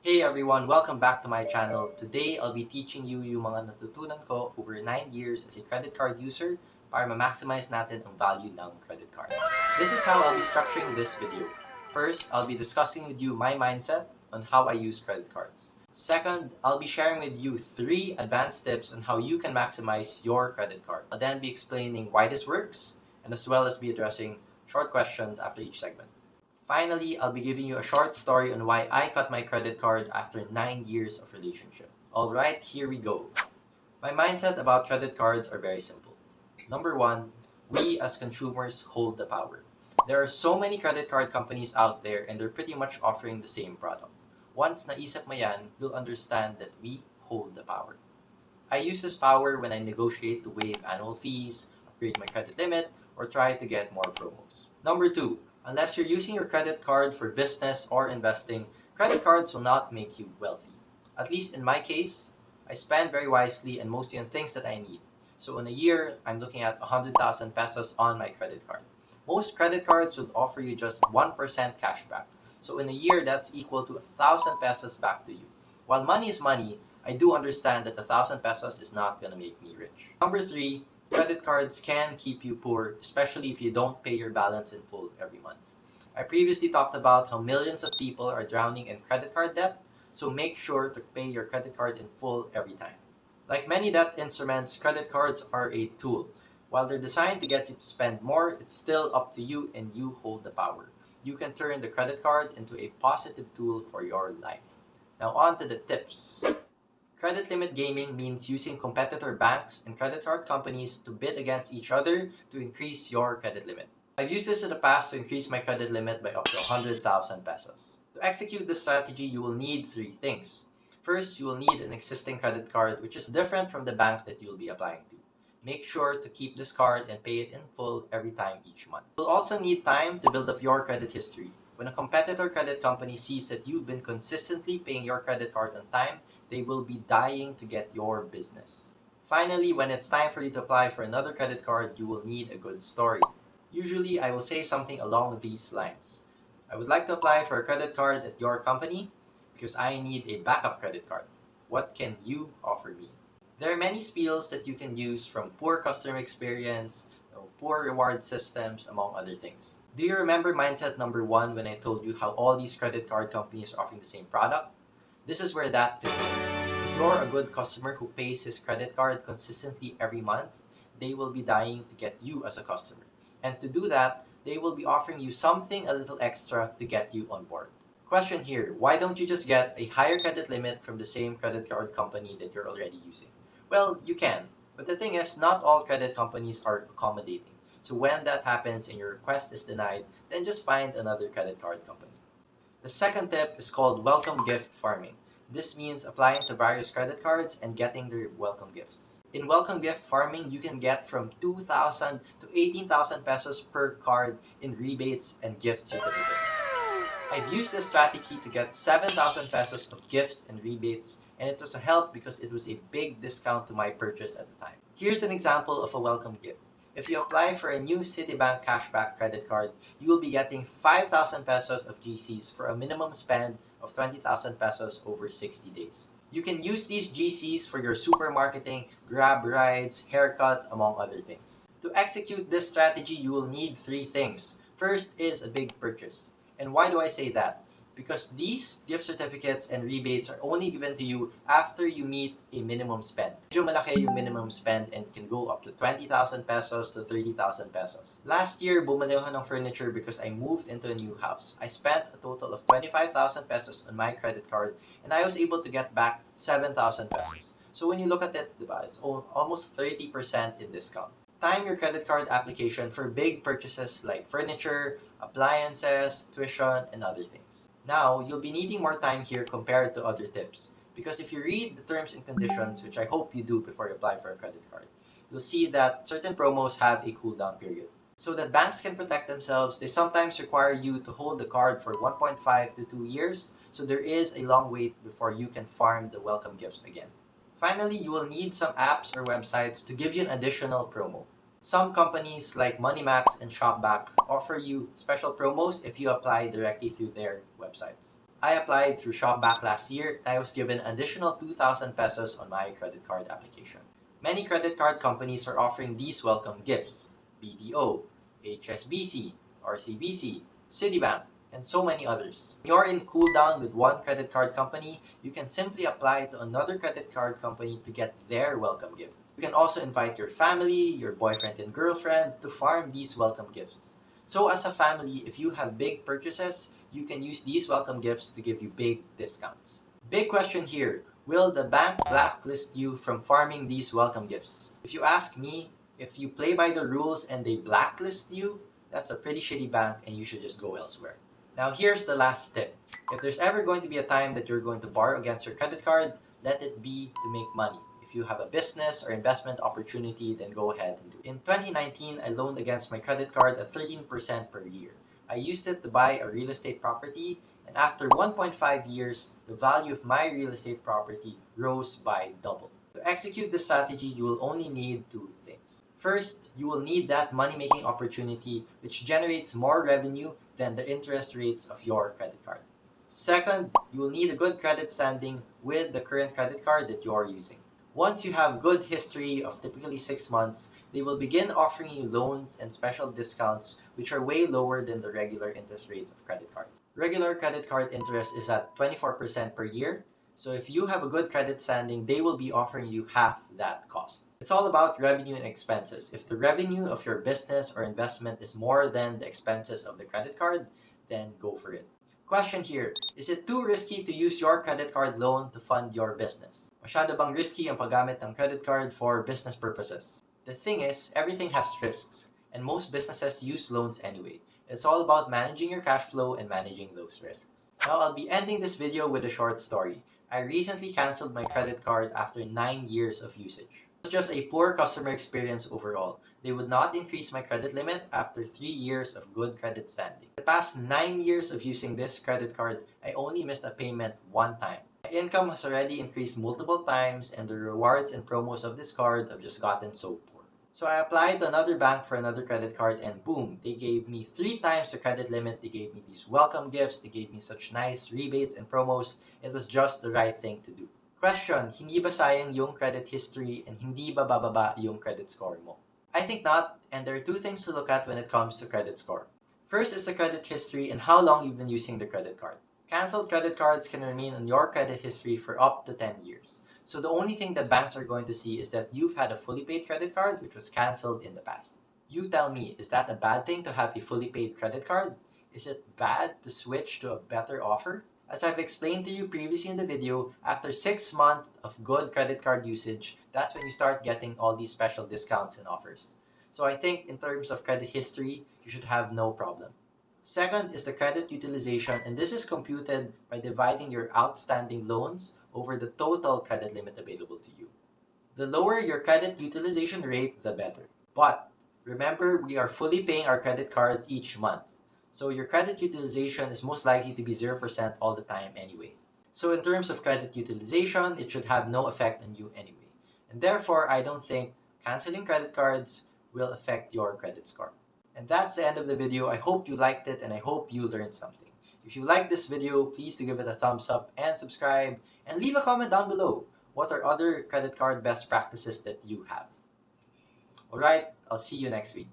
Hey everyone, welcome back to my channel. Today, I'll be teaching you yung mga natutunan ko over 9 years as a credit card user para ma-maximize natin ang value ng credit card. This is how I'll be structuring this video. First, I'll be discussing with you my mindset on how I use credit cards. Second, I'll be sharing with you 3 advanced tips on how you can maximize your credit card. I'll then be explaining why this works, and as well as be addressing short questions after each segment. Finally, I'll be giving you a short story on why I cut my credit card after 9 years of relationship. Alright, here we go. My mindset about credit cards are very simple. Number 1, we as consumers hold the power. There are so many credit card companies out there and they're pretty much offering the same product. Once naisip mo yan, you'll understand that we hold the power. I use this power when I negotiate to waive annual fees, upgrade my credit limit, or try to get more promos. Number 2, unless you're using your credit card for business or investing, credit cards will not make you wealthy. At least in my case, I spend very wisely and mostly on things that I need. So in a year, I'm looking at 100,000 pesos on my credit card. Most credit cards would offer you just 1% cashback. So in a year, that's equal to 1,000 pesos back to you. While money is money, I do understand that 1,000 pesos is not gonna make me rich. Number 3, credit cards can keep you poor, especially if you don't pay your balance in full every month. I previously talked about how millions of people are drowning in credit card debt, so make sure to pay your credit card in full every time. Like many debt instruments, credit cards are a tool. While they're designed to get you to spend more, it's still up to you and you hold the power. You can turn the credit card into a positive tool for your life. Now on to the tips. Credit limit gaming means using competitor banks and credit card companies to bid against each other to increase your credit limit. I've used this in the past to increase my credit limit by up to 100,000 pesos. To execute this strategy, you will need 3 things. First, you will need an existing credit card which is different from the bank that you'll be applying to. Make sure to keep this card and pay it in full every time each month. You'll also need time to build up your credit history. When a competitor credit company sees that you've been consistently paying your credit card on time, they will be dying to get your business. Finally, when it's time for you to apply for another credit card, you will need a good story. Usually, I will say something along these lines. I would like to apply for a credit card at your company because I need a backup credit card. What can you offer me? There are many spiels that you can use, from poor customer experience, poor reward systems, among other things. Do you remember mindset number 1 when I told you how all these credit card companies are offering the same product? This is where that fits in. If you're a good customer who pays his credit card consistently every month, they will be dying to get you as a customer. And to do that, they will be offering you something a little extra to get you on board. Question here, why don't you just get a higher credit limit from the same credit card company that you're already using? Well, you can, but the thing is, not all credit companies are accommodating. So when that happens and your request is denied, then just find another credit card company. The second tip is called welcome gift farming. This means applying to various credit cards and getting their welcome gifts. In welcome gift farming, you can get from 2,000 to 18,000 pesos per card in rebates and gift certificates. I've used this strategy to get 7,000 pesos of gifts and rebates, and it was a help because it was a big discount to my purchase at the time. Here's an example of a welcome gift. If you apply for a new Citibank cashback credit card, you will be getting 5,000 pesos of GCs for a minimum spend of 20,000 pesos over 60 days. You can use these GCs for your supermarketing, grab rides, haircuts, among other things. To execute this strategy, you will need 3 things. First is a big purchase. And why do I say that? Because these gift certificates and rebates are only given to you after you meet a minimum spend. Medyo malaki yung minimum spend and can go up to 20,000 pesos to 30,000 pesos. Last year, bumili ako ng furniture because I moved into a new house. I spent a total of 25,000 pesos on my credit card and I was able to get back 7,000 pesos. So when you look at it, diba, it's almost 30% in discount. Time your credit card application for big purchases like furniture, appliances, tuition, and other things. Now, you'll be needing more time here compared to other tips, because if you read the terms and conditions, which I hope you do before you apply for a credit card, you'll see that certain promos have a cooldown period. So that banks can protect themselves, they sometimes require you to hold the card for 1.5 to 2 years, so there is a long wait before you can farm the welcome gifts again. Finally, you will need some apps or websites to give you an additional promo. Some companies like MoneyMax and Shopback offer you special promos if you apply directly through their websites. I applied through ShopBack last year and I was given additional 2,000 pesos on my credit card application. Many credit card companies are offering these welcome gifts: BDO, HSBC, RCBC, Citibank, and so many others. When you're in cool down with one credit card company, you can simply apply to another credit card company to get their welcome gift. You can also invite your family, your boyfriend and girlfriend to farm these welcome gifts. So as a family, if you have big purchases, you can use these welcome gifts to give you big discounts. Big question here, will the bank blacklist you from farming these welcome gifts? If you ask me, if you play by the rules and they blacklist you, that's a pretty shitty bank and you should just go elsewhere. Now here's the last tip. If there's ever going to be a time that you're going to borrow against your credit card, let it be to make money. If you have a business or investment opportunity, then go ahead and do it. In 2019, I loaned against my credit card at 13% per year. I used it to buy a real estate property, and after 1.5 years, the value of my real estate property rose by double. To execute this strategy, you will only need two things. First, you will need that money-making opportunity which generates more revenue than the interest rates of your credit card. Second, you will need a good credit standing with the current credit card that you are using. Once you have good history of typically 6 months, they will begin offering you loans and special discounts which are way lower than the regular interest rates of credit cards. Regular credit card interest is at 24% per year, so if you have a good credit standing, they will be offering you half that cost. It's all about revenue and expenses. If the revenue of your business or investment is more than the expenses of the credit card, then go for it. Question here, is it too risky to use your credit card loan to fund your business? Masyado bang risky ang paggamit ng credit card for business purposes? The thing is, everything has risks, and most businesses use loans anyway. It's all about managing your cash flow and managing those risks. Now I'll be ending this video with a short story. I recently canceled my credit card after 9 years of usage. It was just a poor customer experience overall. They would not increase my credit limit after 3 years of good credit standing. The past 9 years of using this credit card, I only missed a payment one time. My income has already increased multiple times and the rewards and promos of this card have just gotten so poor. So I applied to another bank for another credit card and boom, they gave me 3 times the credit limit. They gave me these welcome gifts. They gave me such nice rebates and promos. It was just the right thing to do. Question, hindi ba sayang yung credit history and hindi ba bababa yung credit score mo? I think not, and there are 2 things to look at when it comes to credit score. First is the credit history and how long you've been using the credit card. Cancelled credit cards can remain on your credit history for up to 10 years. So the only thing that banks are going to see is that you've had a fully paid credit card which was cancelled in the past. You tell me, is that a bad thing to have a fully paid credit card? Is it bad to switch to a better offer? As I've explained to you previously in the video, after 6 months of good credit card usage, that's when you start getting all these special discounts and offers. So I think in terms of credit history, you should have no problem. Second is the credit utilization, and this is computed by dividing your outstanding loans over the total credit limit available to you. The lower your credit utilization rate, the better. But remember, we are fully paying our credit cards each month. So your credit utilization is most likely to be 0% all the time anyway. So in terms of credit utilization, it should have no effect on you anyway. And therefore, I don't think canceling credit cards will affect your credit score. And that's the end of the video. I hope you liked it and I hope you learned something. If you liked this video, please do give it a thumbs up and subscribe and leave a comment down below. What are other credit card best practices that you have? Alright, I'll see you next week.